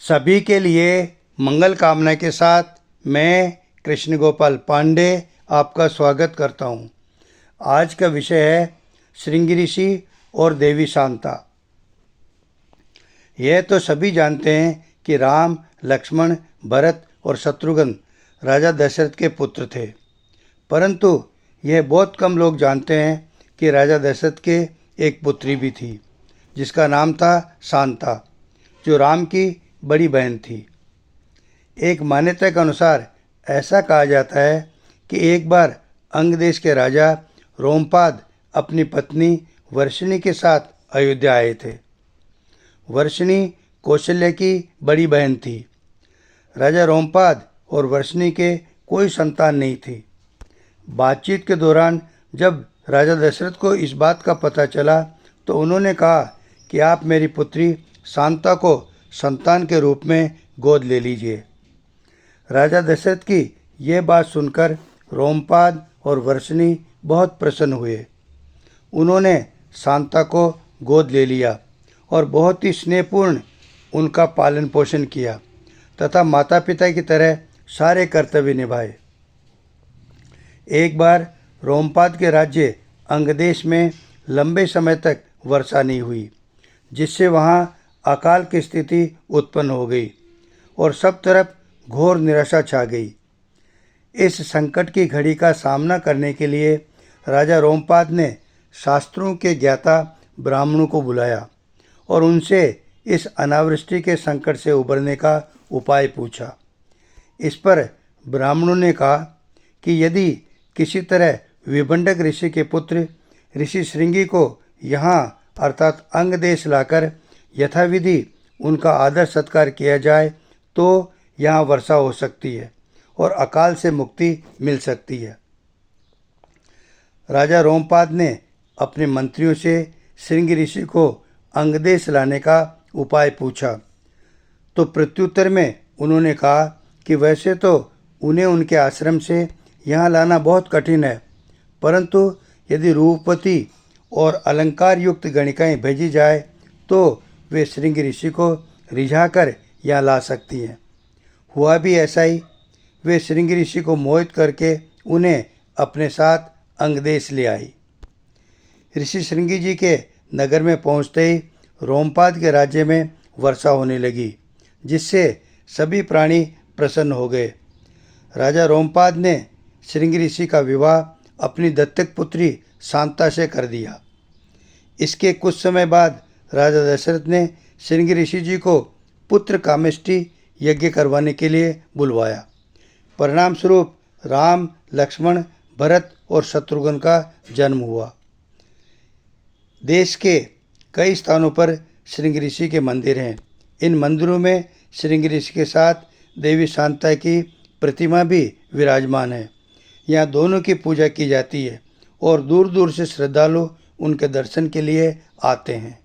सभी के लिए मंगल कामना के साथ मैं कृष्ण गोपाल पांडे आपका स्वागत करता हूँ। आज का विषय है श्रृंगी ऋषि और देवी शांता। यह तो सभी जानते हैं कि राम, लक्ष्मण, भरत और शत्रुघ्न राजा दशरथ के पुत्र थे, परंतु यह बहुत कम लोग जानते हैं कि राजा दशरथ के एक पुत्री भी थी जिसका नाम था शांता, जो राम की बड़ी बहन थी। एक मान्यता के अनुसार ऐसा कहा जाता है कि एक बार अंग देश के राजा रोमपाद अपनी पत्नी वर्षिणी के साथ अयोध्या आए थे। वर्षिणी कौशल्य की बड़ी बहन थी। राजा रोमपाद और वर्षिणी के कोई संतान नहीं थी। बातचीत के दौरान जब राजा दशरथ को इस बात का पता चला तो उन्होंने कहा कि आप मेरी पुत्री शांता को संतान के रूप में गोद ले लीजिए। राजा दशरथ की यह बात सुनकर रोमपाद और वर्षिणी बहुत प्रसन्न हुए। उन्होंने शांता को गोद ले लिया और बहुत ही स्नेहपूर्ण उनका पालन पोषण किया तथा माता पिता की तरह सारे कर्तव्य निभाए। एक बार रोमपाद के राज्य अंगदेश में लंबे समय तक वर्षा नहीं हुई, जिससे वहाँ अकाल की स्थिति उत्पन्न हो गई और सब तरफ घोर निराशा छा गई। इस संकट की घड़ी का सामना करने के लिए राजा रोमपाद ने शास्त्रों के ज्ञाता ब्राह्मणों को बुलाया और उनसे इस अनावृष्टि के संकट से उबरने का उपाय पूछा। इस पर ब्राह्मणों ने कहा कि यदि किसी तरह विभंडक ऋषि के पुत्र ऋषि श्रृंगी को यहाँ अर्थात अंग देश लाकर यथाविधि उनका आदर सत्कार किया जाए तो यहाँ वर्षा हो सकती है और अकाल से मुक्ति मिल सकती है। राजा रोमपाद ने अपने मंत्रियों से श्रृंगी ऋषि को अंगदेश लाने का उपाय पूछा तो प्रत्युत्तर में उन्होंने कहा कि वैसे तो उन्हें उनके आश्रम से यहाँ लाना बहुत कठिन है, परंतु यदि रूपवती और अलंकार युक्त गणिकाएँ भेजी जाए तो वे श्रृंगी ऋषि को रिझाकर यहाँ ला सकती हैं। हुआ भी ऐसा ही। वे श्रृंगी ऋषि को मोहित करके उन्हें अपने साथ अंगदेश ले आई। ऋषि श्रृंगी जी के नगर में पहुँचते ही रोमपाद के राज्य में वर्षा होने लगी, जिससे सभी प्राणी प्रसन्न हो गए। राजा रोमपाद ने श्रृंगी ऋषि का विवाह अपनी दत्तक पुत्री शांता से कर दिया। इसके कुछ समय बाद राजा दशरथ ने श्रृंगी ऋषि जी को पुत्र कामेष्टि यज्ञ करवाने के लिए बुलवाया। परिणाम स्वरूप राम, लक्ष्मण, भरत और शत्रुघ्न का जन्म हुआ। देश के कई स्थानों पर श्रृंगी ऋषि के मंदिर हैं। इन मंदिरों में श्रृंगी ऋषि के साथ देवी शांता की प्रतिमा भी विराजमान है। यहाँ दोनों की पूजा की जाती है और दूर दूर से श्रद्धालु उनके दर्शन के लिए आते हैं।